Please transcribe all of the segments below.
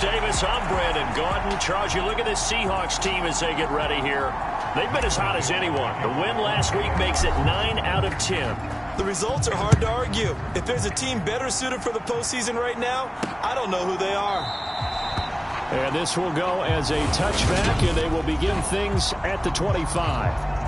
Davis, I'm Brandon Gaudin. Charles, you look at this Seahawks team as they get ready here. They've been as hot as anyone. The win last week makes it 9 out of 10. The results are hard to argue. If there's a team better suited for the postseason right now, I don't know who they are. And this will go as a touchback, and they will begin things at the 25.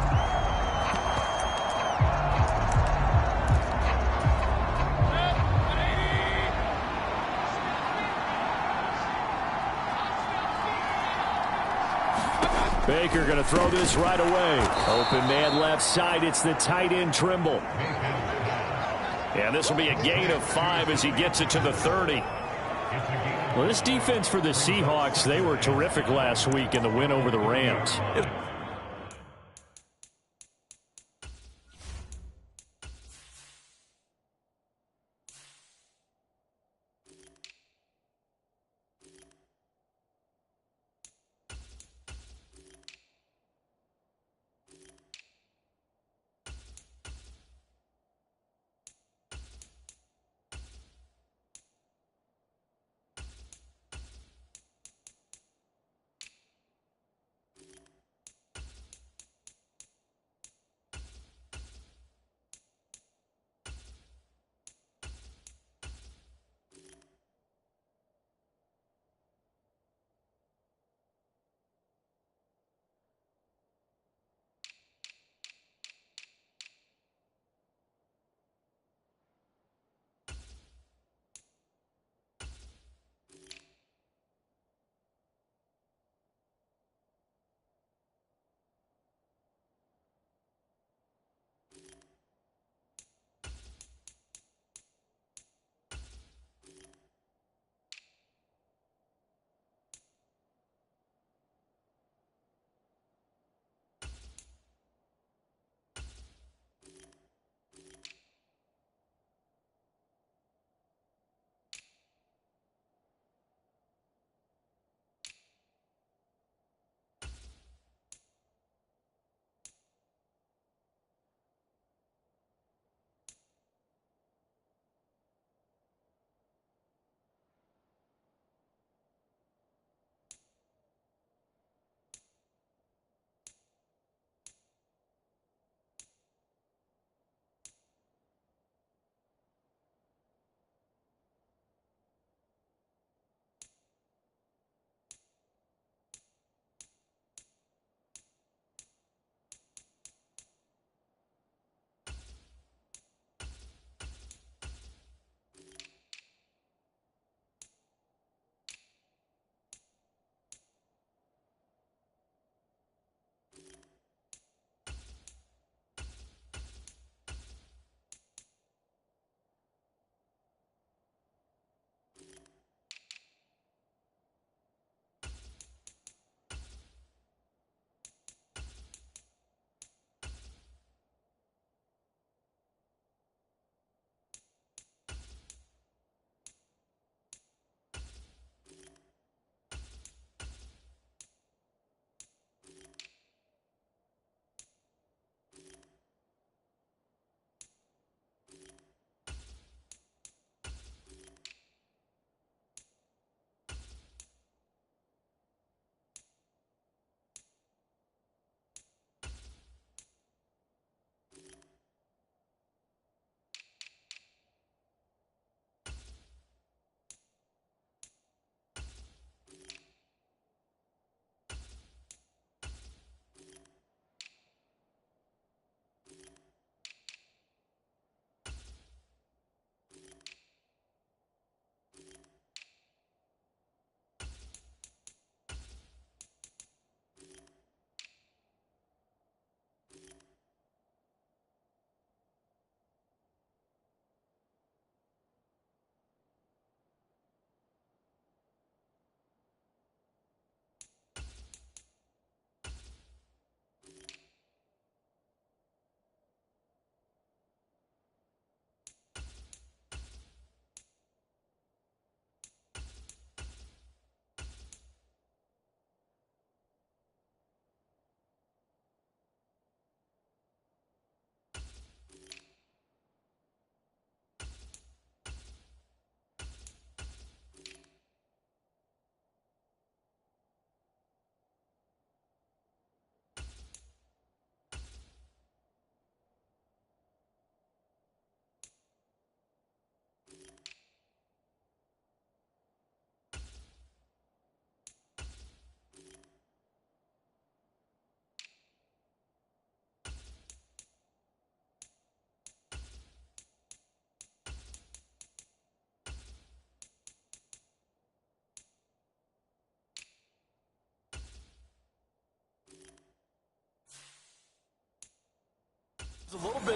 Baker going to throw this right away. Open man left side. It's the tight end Trimble. And this will be a gain of 5 as he gets it to the 30. Well, this defense for the Seahawks, they were terrific last week in the win over the Rams.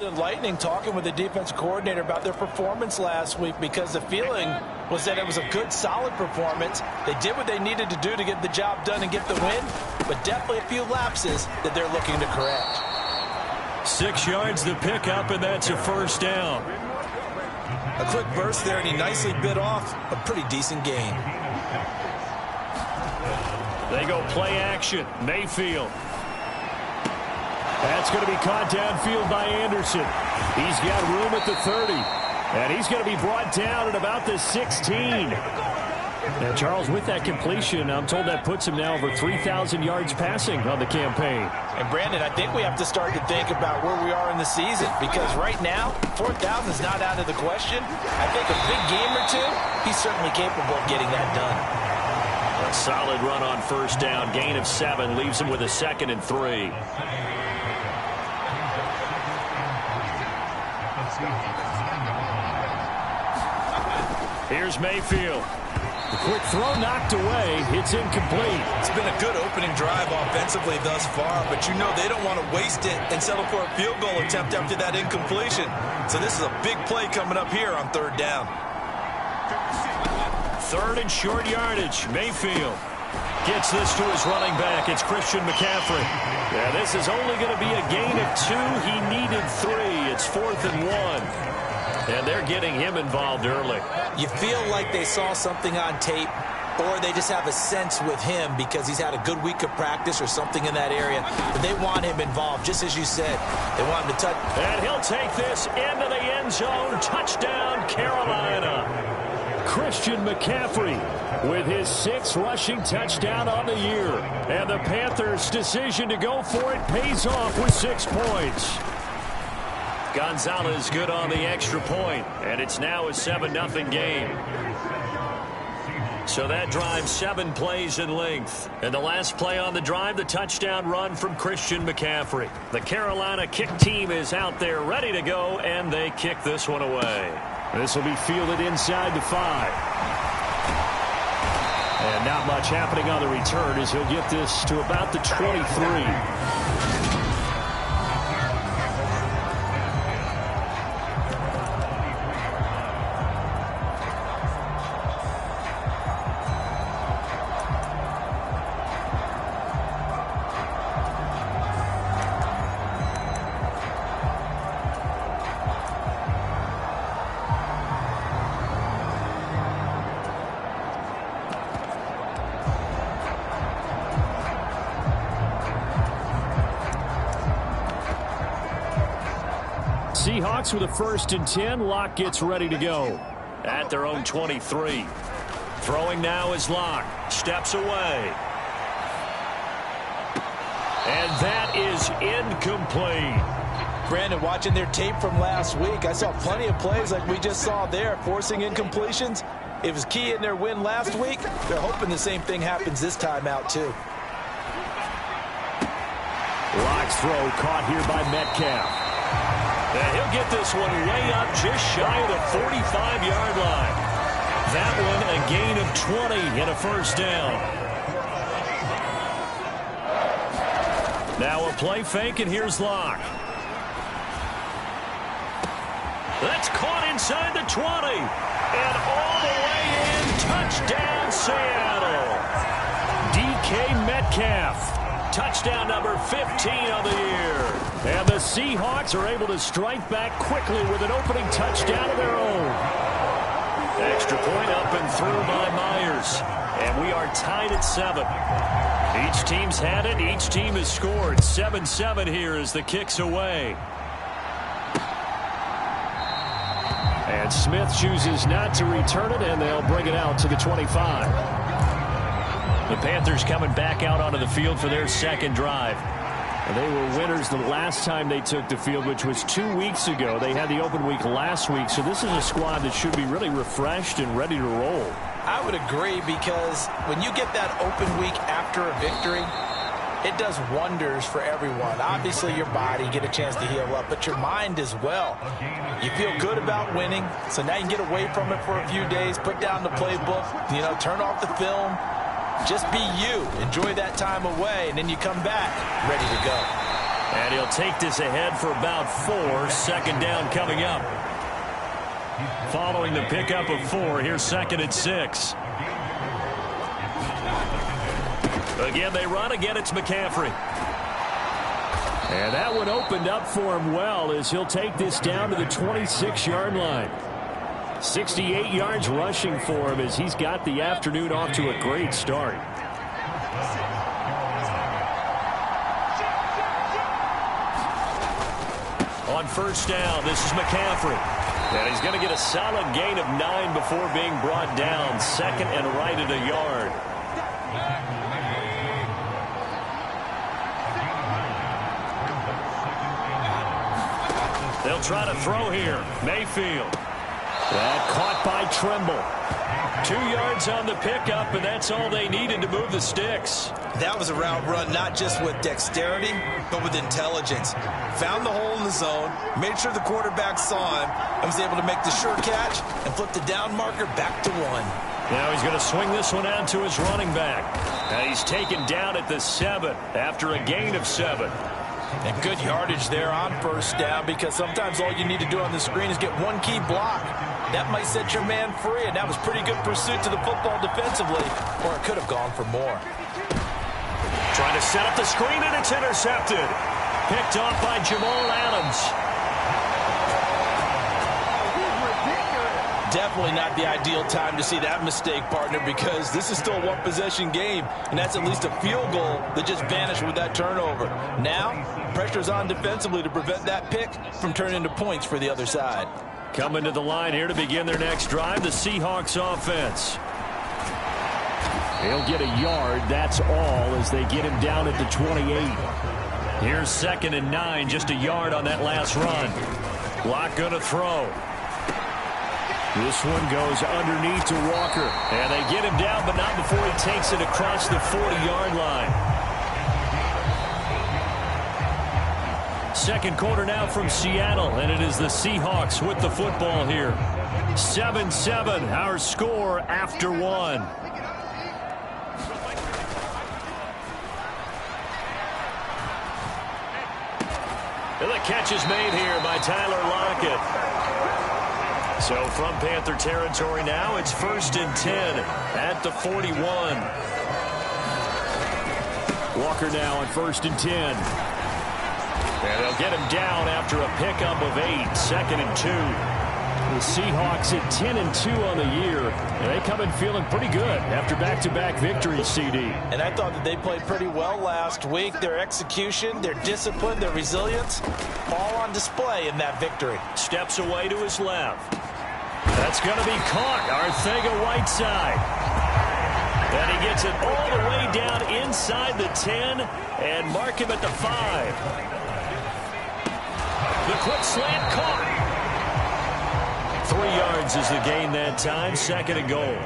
enlightening talking with the defense coordinator about their performance last week, because the feeling was that it was a good, solid performance. They did what they needed to do to get the job done and get the win, but definitely a few lapses that they're looking to correct. 6 yards to pick up, and that's a first down. A quick burst there, and he nicely bit off a pretty decent gain. They go play action. Mayfield. That's going to be caught downfield by Anderson. He's got room at the 30. And he's going to be brought down at about the 16. Now, Charles, with that completion, I'm told that puts him now over 3,000 yards passing on the campaign. And, Brandon, I think we have to start to think about where we are in the season, because right now, 4,000 is not out of the question. I think a big game or two, he's certainly capable of getting that done. A solid run on first down. Gain of 7 leaves him with a 2nd and 3. Here's Mayfield. The quick throw knocked away. It's incomplete. It's been a good opening drive offensively thus far, but you know they don't want to waste it and settle for a field goal attempt after that incompletion. So this is a big play coming up here on 3rd down. 3rd and short yardage. Mayfield gets this to his running back. It's Christian McCaffrey. Yeah, this is only going to be a gain of 2. He needed 3. It's 4th and 1. And they're getting him involved early. You feel like they saw something on tape, or they just have a sense with him because he's had a good week of practice or something in that area. But they want him involved, just as you said. They want him to touch. And he'll take this into the end zone. Touchdown, Carolina. Christian McCaffrey with his 6th rushing touchdown on the year. And the Panthers' decision to go for it pays off with 6 points. Gonzalez good on the extra point, and it's now a 7-0 game. So that drive 7 plays in length. And the last play on the drive, the touchdown run from Christian McCaffrey. The Carolina kick team is out there ready to go, and they kick this one away. This will be fielded inside the 5. And not much happening on the return as he'll get this to about the 23. Seahawks with a 1st and 10. Locke gets ready to go at their own 23. Throwing now is Locke. Steps away. And that is incomplete. Brandon, watching their tape from last week, I saw plenty of plays like we just saw there, forcing incompletions. It was key in their win last week. They're hoping the same thing happens this time out, too. Locke's throw caught here by Metcalf. And he'll get this one way up just shy of the 45-yard line. That one a gain of 20 and a first down. Now a play fake, and here's Locke. That's caught inside the 20. And all the way in, touchdown Seattle. DK Metcalf. Touchdown number 15 on the year. And the Seahawks are able to strike back quickly with an opening touchdown of their own. Extra point up and through by Myers. And we are tied at 7. Each team's had it. Each team has scored. 7-7 here as the kick's away. And Smith chooses not to return it, and they'll bring it out to the 25. The Panthers coming back out onto the field for their 2nd drive. And they were winners the last time they took the field, which was 2 weeks ago. They had the open week last week, so this is a squad that should be really refreshed and ready to roll. I would agree, because when you get that open week after a victory, it does wonders for everyone. Obviously, your body, get a chance to heal up, but your mind as well. You feel good about winning, so now you can get away from it for a few days, put down the playbook, turn off the film. Just be you. Enjoy that time away, and then you come back ready to go. And he'll take this ahead for about 4. Second down coming up. Following the pickup of 4, here's 2nd and 6. Again, they run. Again, it's McCaffrey. And that one opened up for him well as he'll take this down to the 26-yard line. 68 yards rushing for him as he's got the afternoon off to a great start. On first down, this is McCaffrey. And he's going to get a solid gain of 9 before being brought down. 2nd and right at a yard. They'll try to throw here. Mayfield. That caught by Trimble. 2 yards on the pickup, and that's all they needed to move the sticks. That was a route run not just with dexterity, but with intelligence. Found the hole in the zone, made sure the quarterback saw him, and was able to make the sure catch and flip the down marker back to 1. Now he's going to swing this one out to his running back. Now he's taken down at the 7 after a gain of 7. And good yardage there on first down, because sometimes all you need to do on the screen is get one key block. That might set your man free, and that was pretty good pursuit to the football defensively, or it could have gone for more. Trying to set up the screen, and it's intercepted. Picked off by Jamal Adams. Definitely not the ideal time to see that mistake, partner, because this is still a one-possession game, and that's at least a field goal that just vanished with that turnover. Now, pressure's on defensively to prevent that pick from turning into points for the other side. Coming to the line here to begin their next drive, the Seahawks offense. He'll get a yard, that's all, as they get him down at the 28. Here's 2nd and 9, just a yard on that last run. Lock going to throw. This one goes underneath to Walker. And they get him down, but not before he takes it across the 40-yard line. Second quarter now from Seattle, and it is the Seahawks with the football here. 7-7, our score after 1. And the catch is made here by Tyler Lockett. So from Panther territory now, it's 1st and 10 at the 41. Walker now on 1st and 10. And they'll get him down after a pickup of 8, 2nd and 2. The Seahawks at 10 and 2 on the year, and they come in feeling pretty good after back-to-back victories, CD. And I thought that they played pretty well last week. Their execution, their discipline, their resilience, all on display in that victory. Steps away to his left. That's going to be caught. Arcega-Whiteside. And he gets it all the way down inside the 10 and mark him at the 5. The quick slant caught. 3 yards is the gain that time. 2nd and goal.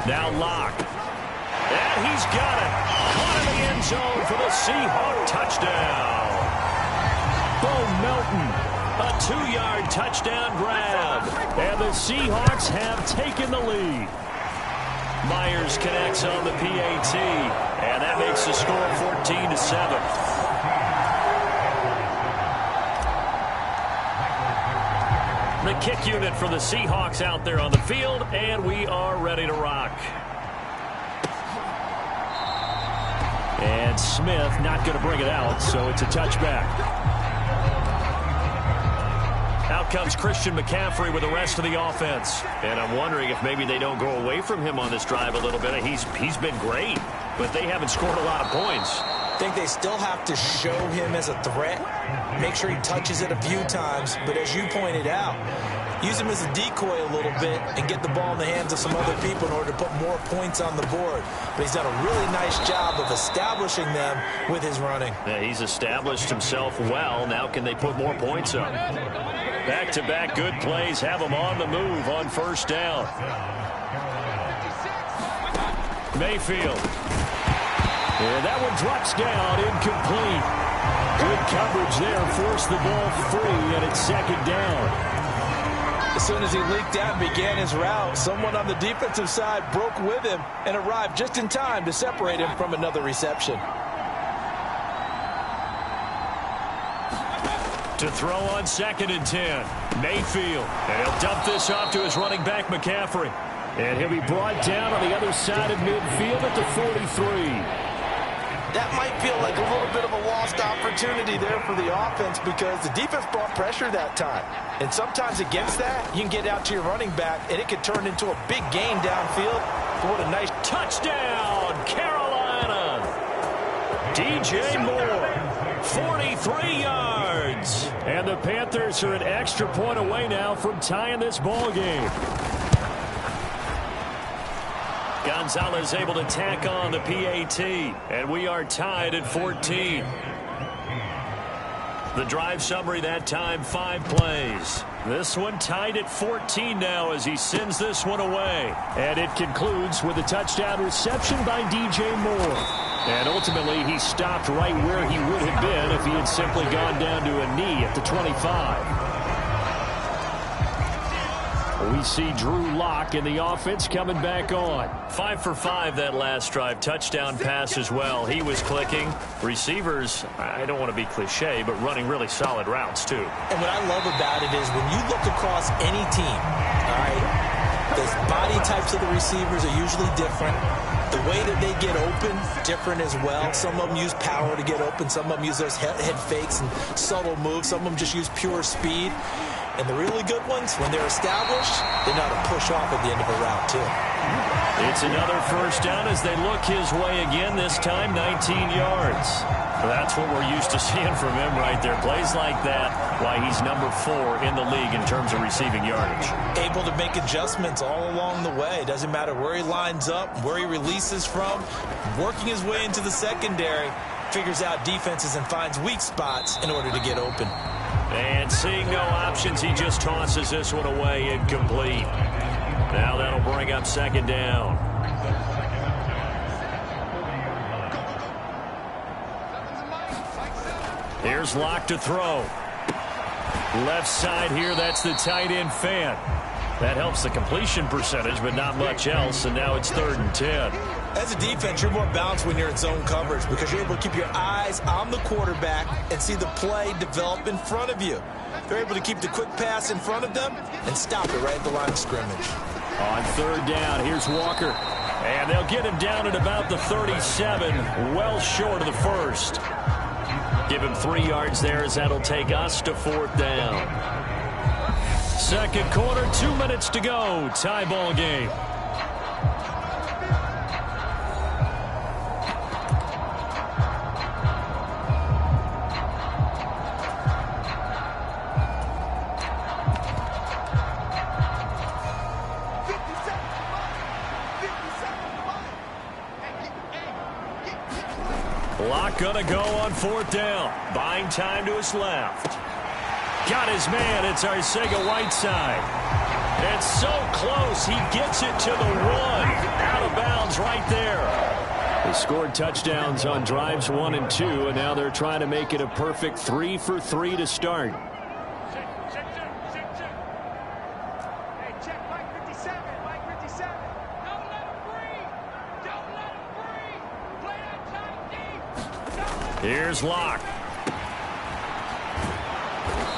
Now Locke. And he's got it. Caught in the end zone for the Seahawk touchdown. Bo Melton. A 2-yard touchdown grab. And the Seahawks have taken the lead. Myers connects on the PAT. And that makes the score 14-7. The kick unit for the Seahawks out there on the field, and we are ready to rock. And Smith not going to bring it out, so it's a touchback. Out comes Christian McCaffrey with the rest of the offense. And I'm wondering if maybe they don't go away from him on this drive a little bit. He's been great, but they haven't scored a lot of points. I think they still have to show him as a threat, make sure he touches it a few times, but as you pointed out, use him as a decoy a little bit and get the ball in the hands of some other people in order to put more points on the board. But he's done a really nice job of establishing them with his running. Yeah, he's established himself well. Now can they put more points up? Back-to-back good plays have him on the move on first down. Mayfield. And that one drops down, incomplete. Good coverage there, forced the ball free, and it's 2nd down. As soon as he leaked out and began his route, someone on the defensive side broke with him and arrived just in time to separate him from another reception. To throw on 2nd and 10. Mayfield. And he'll dump this off to his running back, McCaffrey. And he'll be brought down on the other side of midfield at the 43. That might feel like a little bit of a lost opportunity there for the offense because the defense brought pressure that time. And sometimes against that, you can get out to your running back, and it could turn into a big gain downfield. What a nice touchdown, Carolina. DJ Moore, 43 yards. And the Panthers are an extra point away now from tying this ball game. Gonzalez able to tack on the PAT, and we are tied at 14. The drive summary that time, 5 plays. This one tied at 14 now as he sends this one away. And it concludes with a touchdown reception by DJ Moore. And ultimately, he stopped right where he would have been if he had simply gone down to a knee at the 25. We see Drew Lock in the offense coming back on. 5 for 5 that last drive. Touchdown pass as well. He was clicking. Receivers, I don't want to be cliche, but running really solid routes too. And what I love about it is when you look across any team, all right, the body types of the receivers are usually different. The way that they get open, different as well. Some of them use power to get open. Some of them use those head fakes and subtle moves. Some of them just use pure speed. And the really good ones, when they're established, they know how to push off at the end of a route, too. It's another first down as they look his way again, this time 19 yards. That's what we're used to seeing from him right there. Plays like that, why he's number 4 in the league in terms of receiving yardage. Able to make adjustments all along the way. Doesn't matter where he lines up, where he releases from. Working his way into the secondary, figures out defenses and finds weak spots in order to get open. And seeing no options, he just tosses this one away, incomplete. Now that'll bring up 2nd down. Here's Lock to throw. Left side here, that's the tight end Fan. That helps the completion percentage, but not much else, and now it's 3rd and 10. As a defense, you're more balanced when you're in zone coverage because you're able to keep your eyes on the quarterback and see the play develop in front of you. They're able to keep the quick pass in front of them and stop it right at the line of scrimmage. On 3rd down, here's Walker. And they'll get him down at about the 37, well short of the first. Give him 3 yards there as that'll take us to 4th down. 2nd quarter, 2 minutes to go. Tie ball game. Lock gonna go on 4th down. Buying time to his left. Got his man. It's Arcega-Whiteside. It's so close. He gets it to the 1. Out of bounds right there. They scored touchdowns on drives 1 and 2, and now they're trying to make it a perfect 3 for 3 to start. Here's Lock.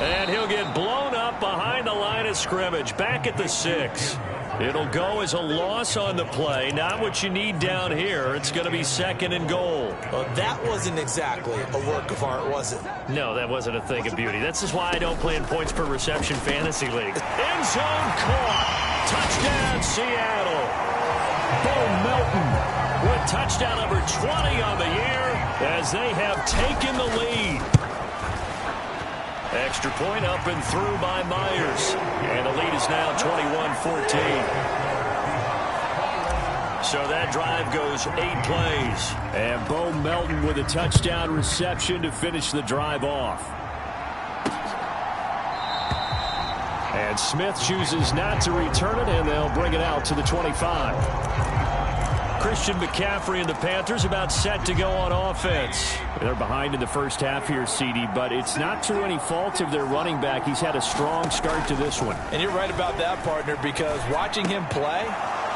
And he'll get blown up behind the line of scrimmage. Back at the 6. It'll go as a loss on the play. Not what you need down here. It's going to be 2nd and goal. Well, that wasn't exactly a work of art, was it? No, that wasn't a thing of beauty. That's just why I don't play in points per reception fantasy league. End zone caught. Touchdown, Seattle. Bo Melton with touchdown number 20 on the year as they have taken the lead. Extra point up and through by Myers. And the lead is now 21-14. So that drive goes 8 plays. And Bo Melton with a touchdown reception to finish the drive off. And Smith chooses not to return it, and they'll bring it out to the 25. Christian McCaffrey and the Panthers about set to go on offense. They're behind in the first half here, CD, but it's not through any fault of their running back. He's had a strong start to this one. And you're right about that, partner, because watching him play,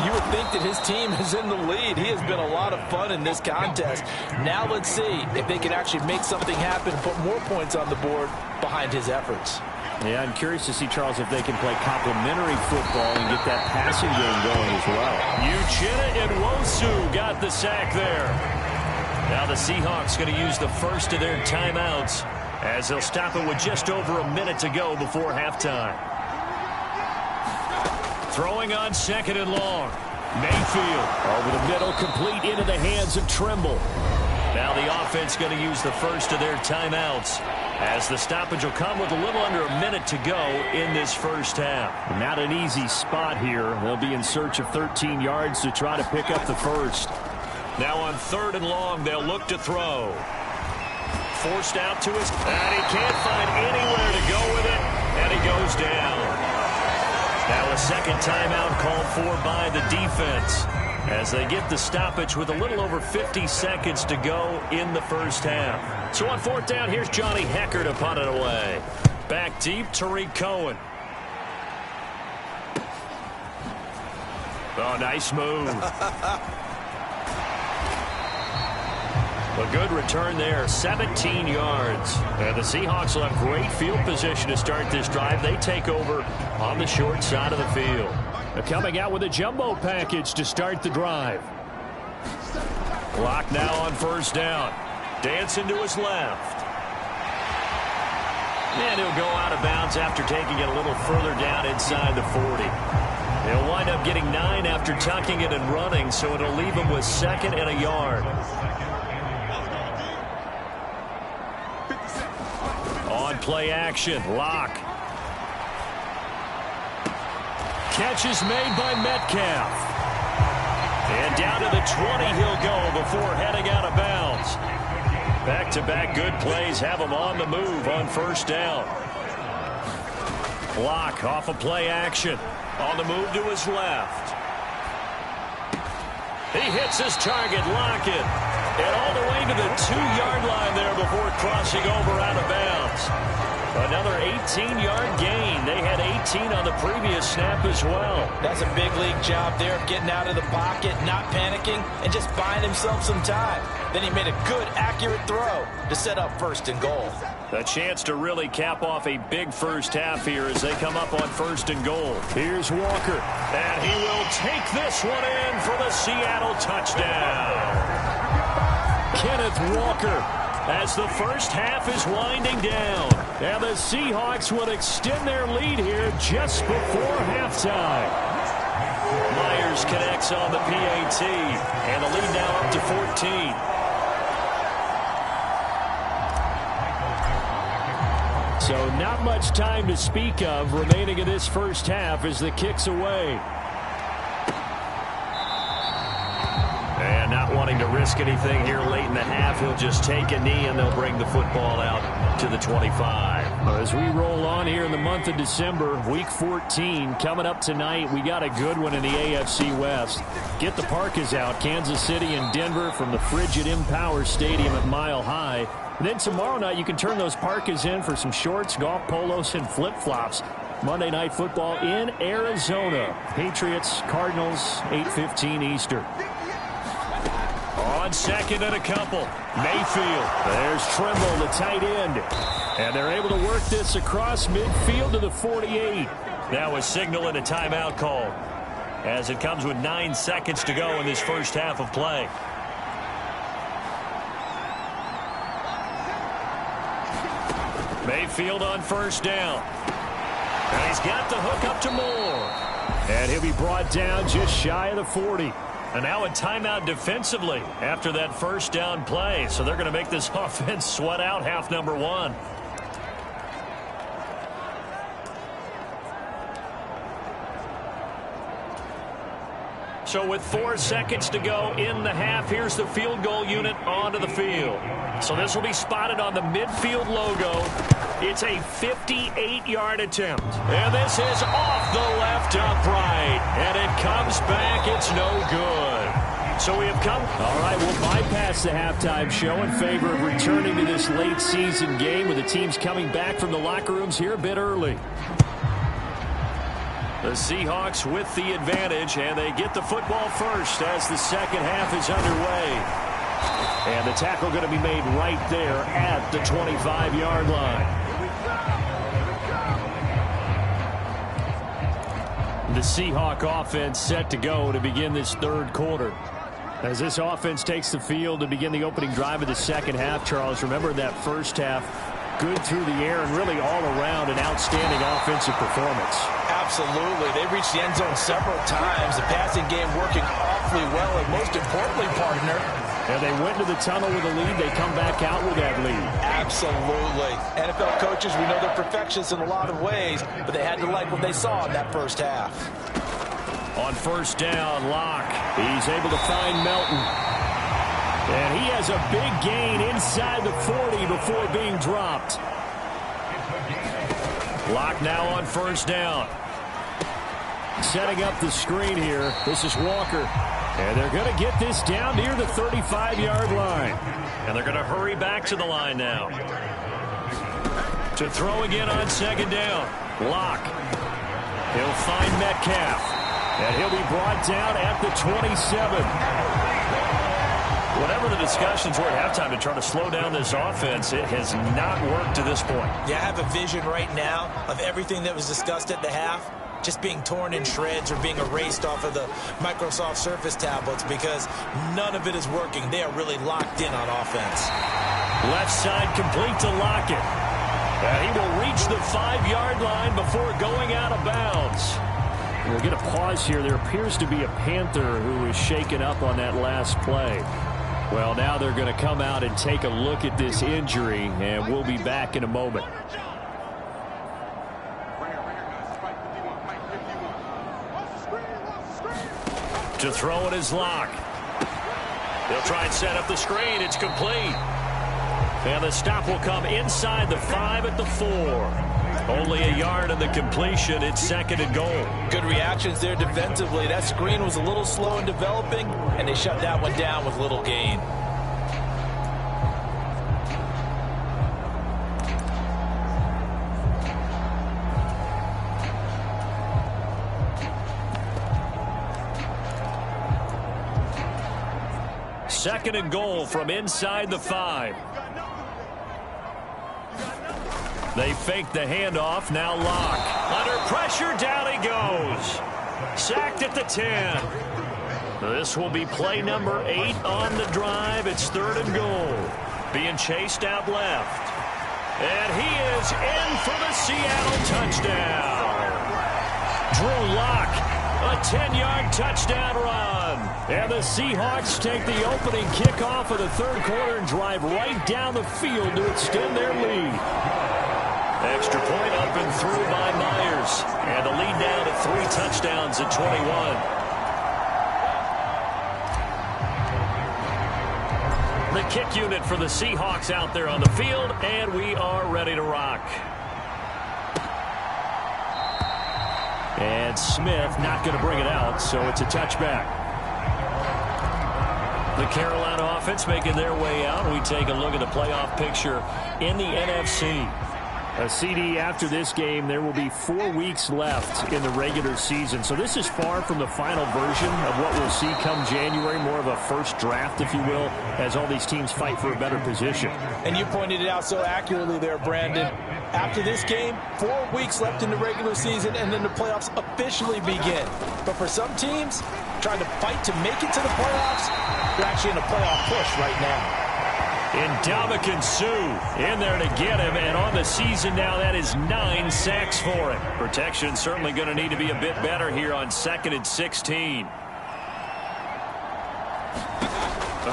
You would think that his team is in the lead. He has been a lot of fun in this contest. Now let's see if they can actually make something happen and put more points on the board behind his efforts. Yeah, I'm curious to see, Charles, if they can play complementary football and get that passing game going as well. Uchenna Nwosu got the sack there. Now the Seahawks going to use the first of their timeouts as they'll stop it with just over a minute to go before halftime. Throwing on 2nd and long. Mayfield over the middle, complete into the hands of Trimble. Now the offense going to use the first of their timeouts as the stoppage will come with a little under a minute to go in this first half. Not an easy spot here. They'll be in search of 13 yards to try to pick up the first. Now on 3rd and long, they'll look to throw. Forced out to his, and he can't find anywhere to go with it, and he goes down. Now a second timeout called for by the defense as they get the stoppage with a little over 50 seconds to go in the first half. So on 4th down, here's Johnny Hecker to punt it away. Back deep, Tariq Cohen. Oh, nice move. A good return there, 17 yards. And the Seahawks will have great field position to start this drive. They take over on the short side of the field. They're coming out with a jumbo package to start the drive. Clock now on 1st down. Dancing to his left. And he'll go out of bounds after taking it a little further down inside the 40. He'll wind up getting 9 after tucking it and running, so it'll leave him with 2nd and a yard. On play action, Locke. Catch is made by Metcalf. And down to the 20 he'll go before heading out of bounds. Back-to-back good plays have him on the move on 1st down. Locke off of play action. On the move to his left. He hits his target, Lockett. And all the way to the 2-yard line there before crossing over out of bounds. Another 18-yard gain. They had 18 on the previous snap as well. That's a big league job there of getting out of the pocket, not panicking, and just buying himself some time. Then he made a good, accurate throw to set up 1st and goal. A chance to really cap off a big first half here as they come up on 1st and goal. Here's Walker. And he will take this one in for the Seattle touchdown. Kenneth Walker as the first half is winding down. And the Seahawks will extend their lead here just before halftime. Myers connects on the PAT. And the lead now up to 14. So not much time to speak of remaining in this first half as the kick's away. And not wanting to risk anything here late in the half, he'll just take a knee and they'll bring the football out to the 25. As we roll on here in the month of December, week 14 coming up tonight, we got a good one in the AFC West. Get the Parkas out, Kansas City and Denver from the frigid Empower Stadium at Mile High. And then tomorrow night, you can turn those parkas in for some shorts, golf polos, and flip-flops. Monday Night Football in Arizona. Patriots, Cardinals, 8:15 Eastern. On 2nd and a couple. Mayfield. There's Trimble, the tight end. And they're able to work this across midfield to the 48. That was signaling a timeout call as it comes with 9 seconds to go in this first half of play. Mayfield on 1st down. And he's got the hook up to Moore. And he'll be brought down just shy of the 40. And now a timeout defensively after that 1st down play. So they're going to make this offense sweat out half number 1. So with 4 seconds to go in the half, here's the field goal unit onto the field. So this will be spotted on the midfield logo. It's a 58-yard attempt. And this is off the left upright. And it comes back. It's no good. So we have come. All right, we'll bypass the halftime show in favor of returning to this late season game with the teams coming back from the locker rooms here a bit early. The Seahawks with the advantage, and they get the football first as the second half is underway. And the tackle going to be made right there at the 25-yard line. The Seahawk offense set to go to begin this third quarter. As this offense takes the field to begin the opening drive of the second half, Charles, remember that first half, good through the air and really all around an outstanding offensive performance. Absolutely. They reached the end zone several times. The passing game working awfully well, and most importantly, partner. And they went to the tunnel with a lead. They come back out with that lead. Absolutely. NFL coaches, we know they're perfectionists in a lot of ways, but they had to like what they saw in that first half. On first down, Locke. He's able to find Melton. And he has a big gain inside the 40 before being dropped. Locke now on first down. Setting up the screen here. This is Walker. And they're going to get this down near the 35-yard line. And they're going to hurry back to the line now. To throw again on second down. Locke. He'll find Metcalf. And he'll be brought down at the 27. Whatever the discussions were at halftime to try to slow down this offense, it has not worked to this point. Yeah, I have a vision right now of everything that was discussed at the half just being torn in shreds or being erased off of the Microsoft Surface tablets because none of it is working. They are really locked in on offense. Left side complete to Lockett. And he will reach the 5-yard line before going out of bounds. We'll get a pause here. There appears to be a Panther who is shaken up on that last play. Well, now they're going to come out and take a look at this injury, and we'll be back in a moment. To throw it is Locke. He'll try and set up the screen. It's complete. And the stop will come inside the 5 at the 4. Only a yard in the completion. It's second and goal. Good reactions there defensively. That screen was a little slow in developing, and they shut that one down with little gain. Second and goal from inside the 5. They fake the handoff. Now Locke. Under pressure, down he goes. Sacked at the 10. This will be play number 8 on the drive. It's third and goal. Being chased out left. And he is in for the Seattle touchdown. Drew Locke, a 10-yard touchdown run. And the Seahawks take the opening kickoff of the third quarter and drive right down the field to extend their lead. Extra point up and through by Myers. And the lead down to 3 touchdowns at 21. The kick unit for the Seahawks out there on the field, and we are ready to rock. And Smith not going to bring it out, so it's a touchback. The Carolina offense making their way out. We take a look at the playoff picture in the NFC. A CD after this game, there will be 4 weeks left in the regular season. So this is far from the final version of what we'll see come January, more of a first draft, if you will, as all these teams fight for a better position. And you pointed it out so accurately there, Brandon. After this game, 4 weeks left in the regular season, and then the playoffs officially begin. But for some teams, trying to fight to make it to the playoffs, they're actually in a playoff push right now. Ndamukong Suh in there to get him, and on the season now, that is 9 sacks for him. Protection certainly going to need to be a bit better here on 2nd and 16.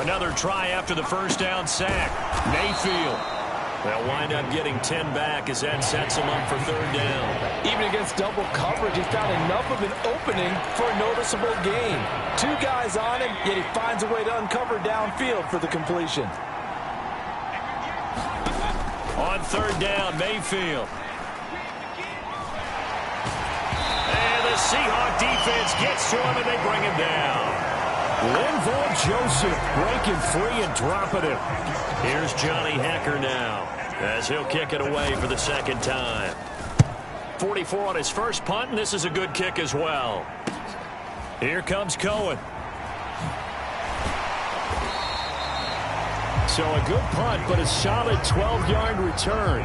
Another try after the first down sack. Mayfield. They'll wind up getting 10 back as that sets him up for third down. Even against double coverage, he found enough of an opening for a noticeable gain. 2 guys on him, yet he finds a way to uncover downfield for the completion. On third down, Mayfield. And the Seahawk defense gets to him, and they bring him down. Linval Joseph breaking free and dropping him. Here's Johnny Hekker now as he'll kick it away for the second time. 44 on his first punt, and this is a good kick as well. Here comes Cohen. So a good punt, but a solid 12-yard return.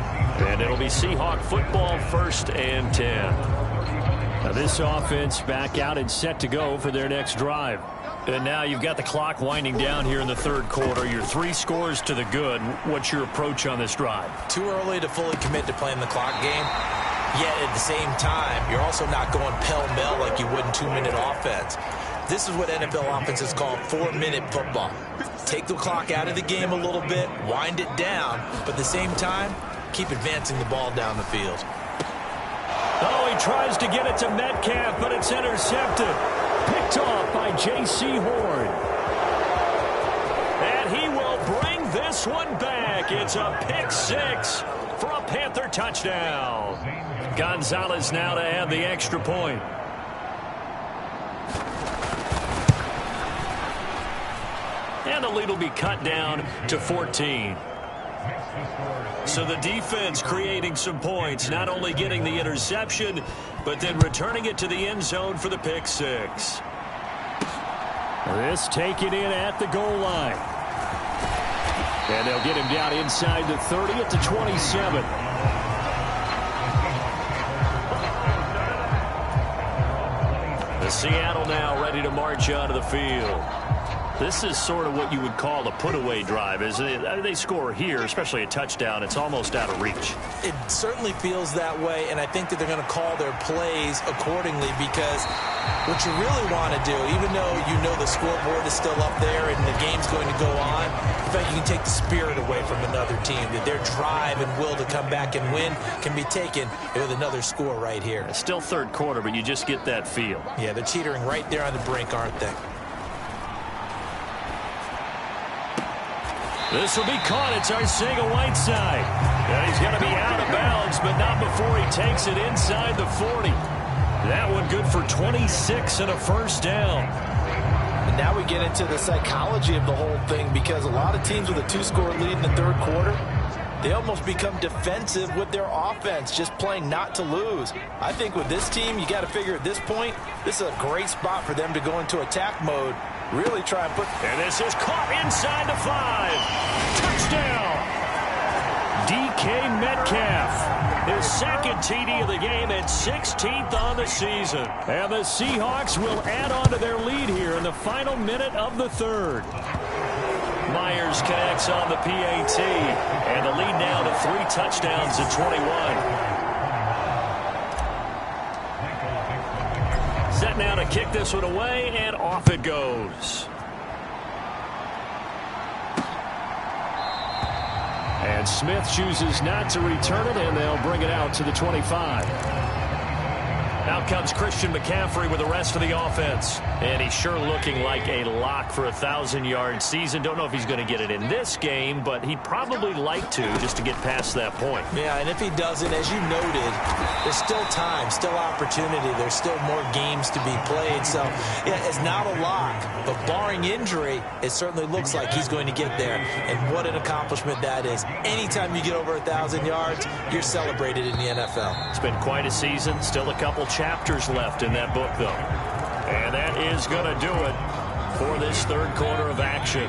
And it'll be Seahawk football, 1st and 10. Now this offense back out and set to go for their next drive. And now you've got the clock winding down here in the 3rd quarter. You're 3 scores to the good. What's your approach on this drive? Too early to fully commit to playing the clock game. Yet at the same time, you're also not going pell-mell like you would in 2-minute offense. This is what NFL offenses call 4-minute football. Take the clock out of the game a little bit, wind it down, but at the same time, keep advancing the ball down the field. Oh, he tries to get it to Metcalf, but it's intercepted. Picked off by J.C. Horn. And he will bring this one back. It's a pick 6 for a Panther touchdown. Gonzalez now to add the extra point. And the lead will be cut down to 14. So the defense creating some points, not only getting the interception, but then returning it to the end zone for the pick 6. This taken in at the goal line. And they'll get him down inside the 30 at the 27. The Seattle now ready to march onto the field. This is sort of what you would call a put-away drive, isn't it? They score here, especially a touchdown. It's almost out of reach. It certainly feels that way, and I think that they're going to call their plays accordingly because what you really want to do, even though you know the scoreboard is still up there and the game's going to go on, in fact, you can take the spirit away from another team. That their drive and will to come back and win can be taken with another score right here. It's still 3rd quarter, but you just get that feel. Yeah, they're teetering right there on the brink, aren't they? This will be caught. It's Arcega-Whiteside. And he's going to be out of bounds, but not before he takes it inside the 40. That one good for 26 and a first down. And now we get into the psychology of the whole thing because a lot of teams with a 2-score lead in the 3rd quarter, they almost become defensive with their offense, just playing not to lose. I think with this team, you got to figure at this point, this is a great spot for them to go into attack mode. Really try and put... And this is caught inside the 5. Touchdown! DK Metcalf. His 2nd TD of the game and 16th on the season. And the Seahawks will add on to their lead here in the final minute of the 3rd. Myers connects on the PAT. And the lead now to 3 touchdowns at 21. Set now to kick this one away, and off it goes. And Smith chooses not to return it, and they'll bring it out to the 25. Out comes Christian McCaffrey with the rest of the offense. And he's sure looking like a lock for a 1,000-yard season. Don't know if he's going to get it in this game, but he'd probably like to just to get past that point. Yeah, and if he doesn't, as you noted, there's still time, still opportunity. There's still more games to be played. So, yeah, it's not a lock. But barring injury, it certainly looks like he's going to get there. And what an accomplishment that is. Anytime you get over 1,000 yards, you're celebrated in the NFL. It's been quite a season. Still a couple chapters left in that book, though. And that is going to do it for this 3rd quarter of action.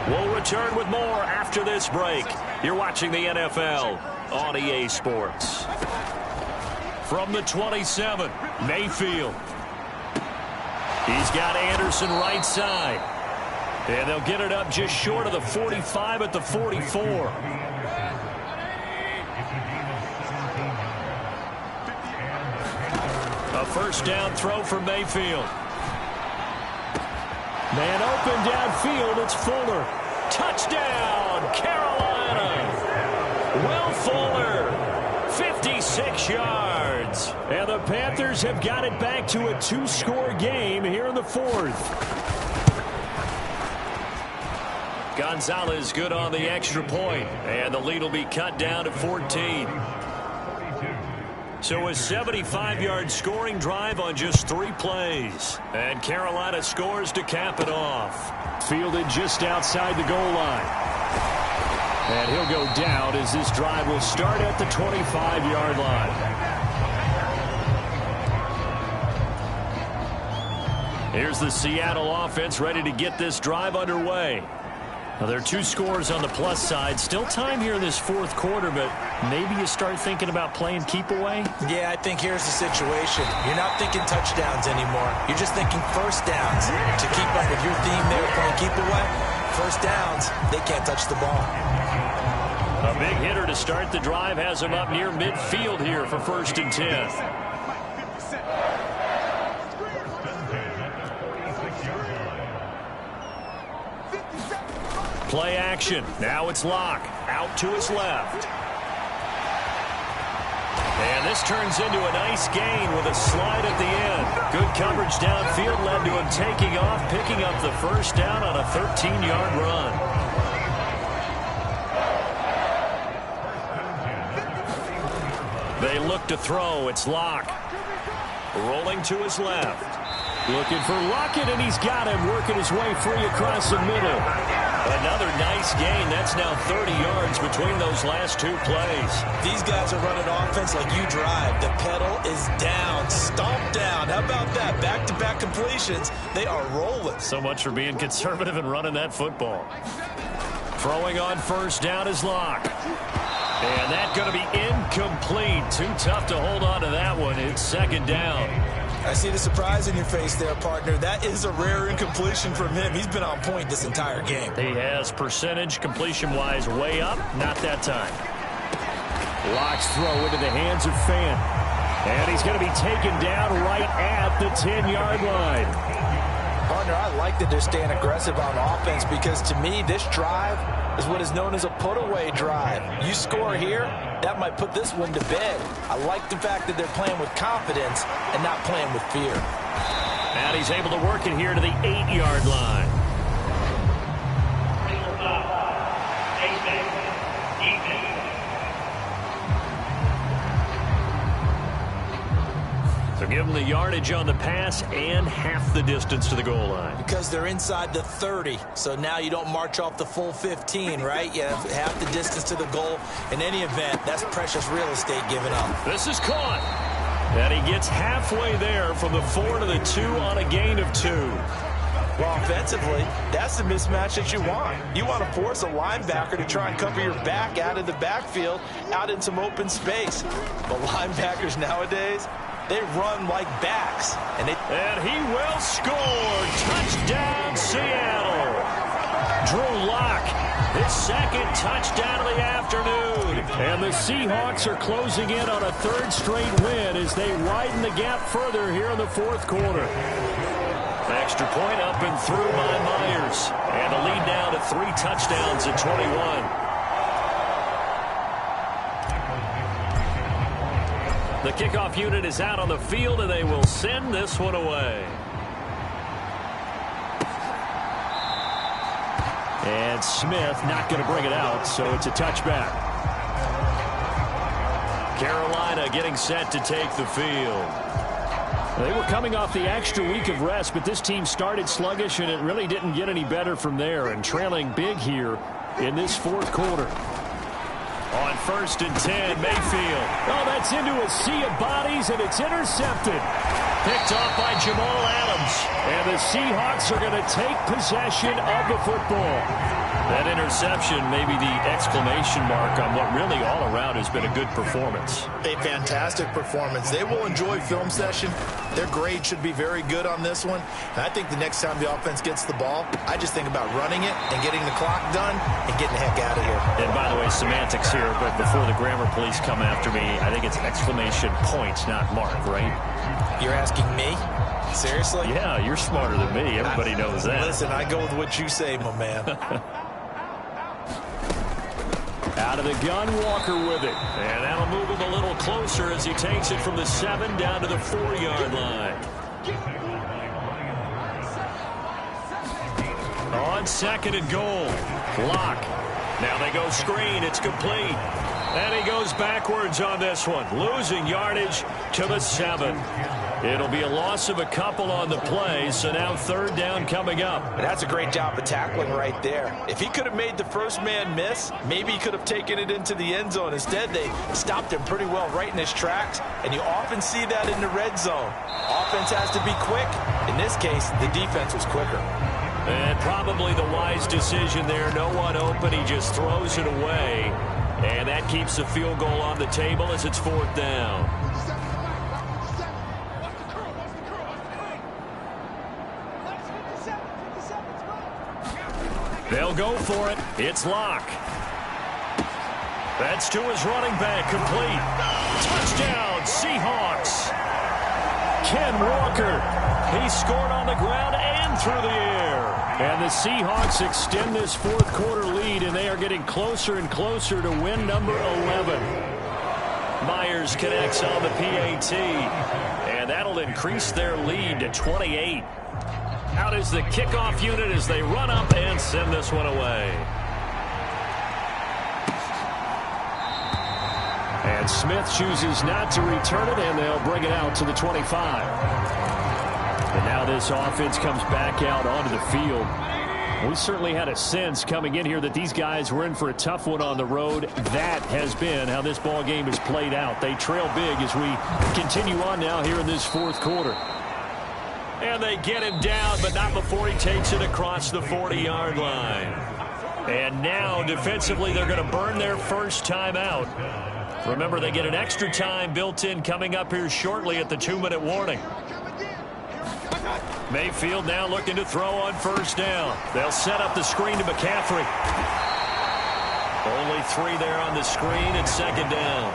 We'll return with more after this break. You're watching the NFL on EA Sports. From the 27, Mayfield. He's got Anderson right side. And they'll get it up just short of the 45 at the 44. A first down throw for Mayfield. Man open downfield. It's Fuller. Touchdown, Carolina. Will Fuller, 56 yards. And the Panthers have got it back to a 2-score game here in the 4th. Gonzalez good on the extra point. And the lead will be cut down to 14. So a 75-yard scoring drive on just 3 plays. And Carolina scores to cap it off. Fielded just outside the goal line. And he'll go down as this drive will start at the 25-yard line. Here's the Seattle offense ready to get this drive underway. Now, there are 2 scores on the plus side. Still time here in this fourth quarter, but maybe you start thinking about playing keep away? Yeah, I think here's the situation. You're not thinking touchdowns anymore. You're just thinking first downs. To keep up with your theme there, playing keep away, first downs, they can't touch the ball. A big hitter to start the drive has him up near midfield here for 1st and 10. Play action. Now it's Locke. Out to his left. And this turns into a nice gain with a slide at the end. Good coverage downfield led to him taking off, picking up the first down on a 13-yard run. They look to throw. It's Locke. Rolling to his left. Looking for Lockett, and he's got him working his way free across the middle. Another nice gain. That's now 30 yards between those last 2 plays. These guys are running offense like you drive. The pedal is down, stomped down. How about that? Back-to-back completions. They are rolling. So much for being conservative and running that football. Throwing on first down is Locke. And that's going to be incomplete. Too tough to hold on to that one. It's 2nd down. I see the surprise in your face there, partner. That is a rare incompletion from him. He's been on point this entire game. He has percentage completion-wise way up. Not that time. Locke's throw into the hands of Fant. And he's going to be taken down right at the 10-yard line. Partner, I like that they're staying aggressive on offense because to me, this drive is what is known as a put-away drive. You score here, that might put this one to bed. I like the fact that they're playing with confidence and not playing with fear. And he's able to work it here to the 8-yard line. So give them the yardage on the pass and half the distance to the goal line. Because they're inside the 30, so now you don't march off the full 15, right? You have half the distance to the goal. In any event, that's precious real estate given up. This is caught. And he gets halfway there from the 4 to the 2 on a gain of 2. Well, offensively, that's the mismatch that you want. You want to force a linebacker to try and cover your back out of the backfield, out in some open space. But linebackers nowadays, they run like backs. And he will score. Touchdown, Seattle. Drew Locke, his 2nd touchdown of the afternoon. And the Seahawks are closing in on a 3rd straight win as they widen the gap further here in the 4th quarter. Extra point up and through by Myers. And a lead now to 3 touchdowns at 21. The kickoff unit is out on the field, and they will send this one away. And Smith not going to bring it out, so it's a touchback. Carolina getting set to take the field. They were coming off the extra week of rest, but this team started sluggish, and it really didn't get any better from there, and trailing big here in this 4th quarter. On 1st and 10, Mayfield. Oh, that's into a sea of bodies, and it's intercepted. Picked off by Jamal Adams. And the Seahawks are going to take possession of the football. That interception may be the exclamation mark on what really all around has been a good performance. A fantastic performance. They will enjoy film session. Their grade should be very good on this one. And I think the next time the offense gets the ball, I just think about running it and getting the clock done and getting the heck out of here. And by the way, semantics here, but before the grammar police come after me, I think it's exclamation point, not mark, right? You're asking me? Seriously? Yeah, you're smarter than me. Everybody knows that. Listen, I go with what you say, my man. Out of the gun, Walker with it. And that'll move him a little closer as he takes it from the 7 down to the 4-yard line. On 2nd and goal. Locke. Now they go screen. It's complete. And he goes backwards on this one, losing yardage to the 7. It'll be a loss of a couple on the play, so now third down coming up. And that's a great job of tackling right there. If he could have made the first man miss, maybe he could have taken it into the end zone. Instead, they stopped him pretty well right in his tracks, and you often see that in the red zone. Offense has to be quick. In this case, the defense was quicker. And probably the wise decision there. No one open. He just throws it away. And that keeps the field goal on the table as it's fourth down. They'll go for it. It's Locke. That's to his running back, complete. Touchdown, Seahawks. Ken Walker. He scored on the ground and through the air. And the Seahawks extend this fourth quarter lead, and they are getting closer and closer to win number 11. Myers connects on the PAT, and that'll increase their lead to 28. Out is the kickoff unit as they run up and send this one away. And Smith chooses not to return it, and they'll bring it out to the 25. And now this offense comes back out onto the field. We certainly had a sense coming in here that these guys were in for a tough one on the road. That has been how this ball game has played out. They trail big as we continue on now here in this fourth quarter. And they get him down, but not before he takes it across the 40-yard line. And now, defensively, they're going to burn their first time out. Remember, they get an extra time built in coming up here shortly at the 2-minute warning. Mayfield now looking to throw on first down. They'll set up the screen to McCaffrey. Only 3 there on the screen at second down.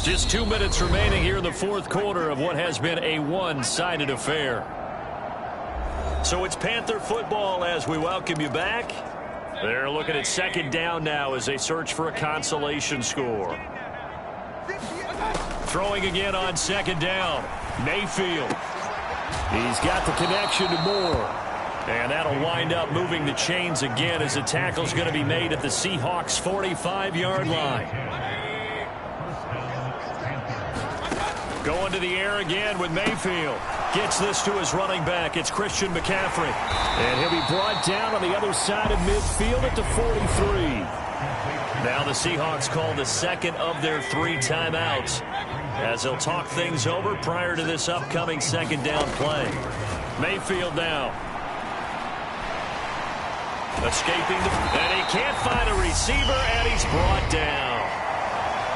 Just 2 minutes remaining here in the fourth quarter of what has been a one-sided affair. So it's Panther football as we welcome you back. They're looking at second down now as they search for a consolation score. Throwing again on second down. Mayfield. He's got the connection to Moore. And that'll wind up moving the chains again as the tackle's going to be made at the Seahawks' 45-yard line. Going to the air again with Mayfield. Gets this to his running back. It's Christian McCaffrey. And he'll be brought down on the other side of midfield at the 43. Now the Seahawks call the second of their 3 timeouts as they'll talk things over prior to this upcoming second down play. Mayfield now. Escaping, and he can't find a receiver, and he's brought down.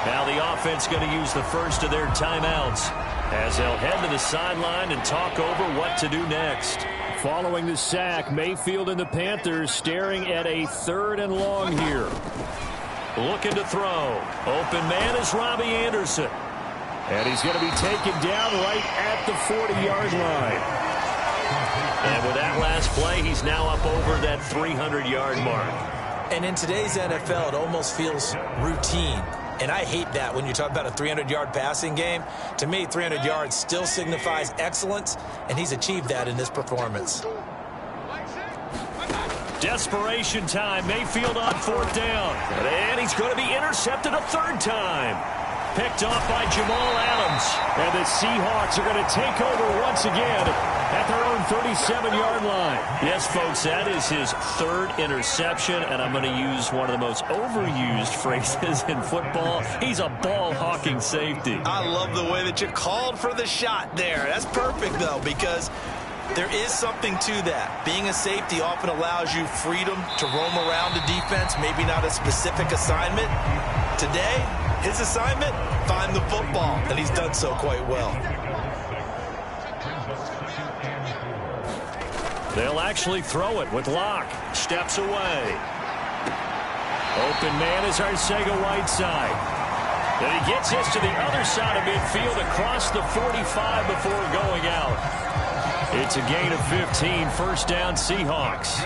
Now the offense going to use the first of their timeouts as they'll head to the sideline and talk over what to do next. Following the sack, Mayfield and the Panthers staring at a 3rd and long here. Looking to throw. Open man is Robbie Anderson. And he's going to be taken down right at the 40-yard line. And with that last play, he's now up over that 300-yard mark. And in today's NFL, it almost feels routine. And I hate that when you talk about a 300-yard passing game. To me, 300 yards still signifies excellence, and he's achieved that in this performance. Desperation time. Mayfield on 4th down. And he's going to be intercepted a 3rd time. Picked off by Jamal Adams. And the Seahawks are going to take over once again at their own 37-yard line. Yes, folks, that is his 3rd interception, and I'm going to use one of the most overused phrases in football. He's a ball-hawking safety. I love the way that you called for the shot there. That's perfect, though, because there is something to that. Being a safety often allows you freedom to roam around the defense, maybe not a specific assignment. Today, his assignment, find the football, and he's done so quite well. They'll actually throw it with Locke. Steps away. Open man is Arcega-Whiteside. Then he gets this to the other side of midfield across the 45 before going out. It's a gain of 15. First down, Seahawks.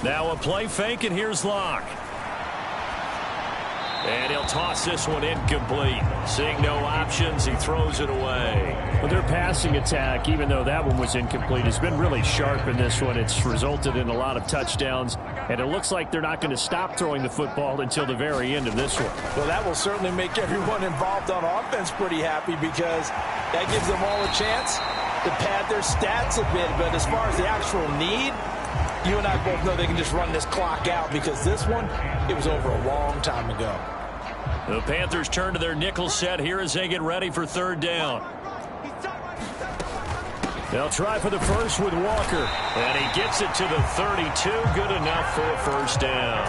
Now a play fake, and here's Locke. And he'll toss this one incomplete. Seeing no options, he throws it away. Well, their passing attack, even though that one was incomplete, has been really sharp in this one. It's resulted in a lot of touchdowns, and it looks like they're not going to stop throwing the football until the very end of this one. Well, that will certainly make everyone involved on offense pretty happy because that gives them all a chance to pad their stats a bit. But as far as the actual need, you and I both know they can just run this clock out because this one, it was over a long time ago. The Panthers turn to their nickel set here as they get ready for third down. They'll try for the first with Walker. And he gets it to the 32. Good enough for a first down.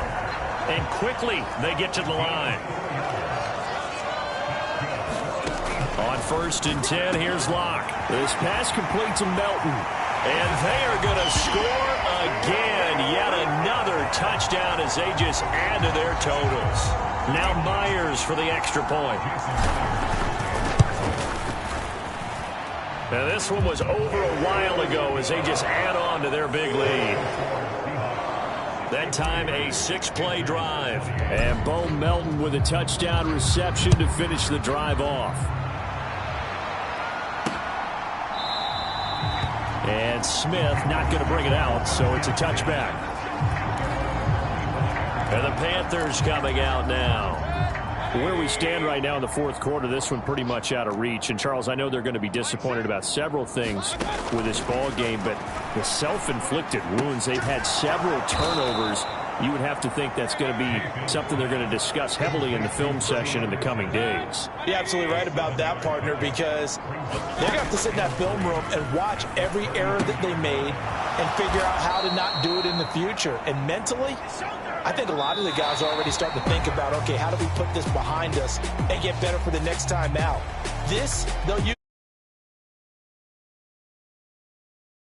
And quickly, they get to the line. On 1st and 10, here's Locke. This pass complete to Melton. And they are going to score again. Yet another touchdown as they just add to their totals. Now Myers for the extra point. Now this one was over a while ago as they just add on to their big lead. That time a 6-play drive. And Bo Melton with a touchdown reception to finish the drive off. And Smith not going to bring it out, so it's a touchback. And the Panthers coming out now. Where we stand right now in the fourth quarter, this one pretty much out of reach. And, Charles, I know they're going to be disappointed about several things with this ball game, but the self-inflicted wounds, they've had several turnovers. You would have to think that's going to be something they're going to discuss heavily in the film session in the coming days. You're absolutely right about that, partner, because they're going to have to sit in that film room and watch every error that they made and figure out how to not do it in the future. And mentally, I think a lot of the guys are already starting to think about, okay, how do we put this behind us and get better for the next time out? This, they'll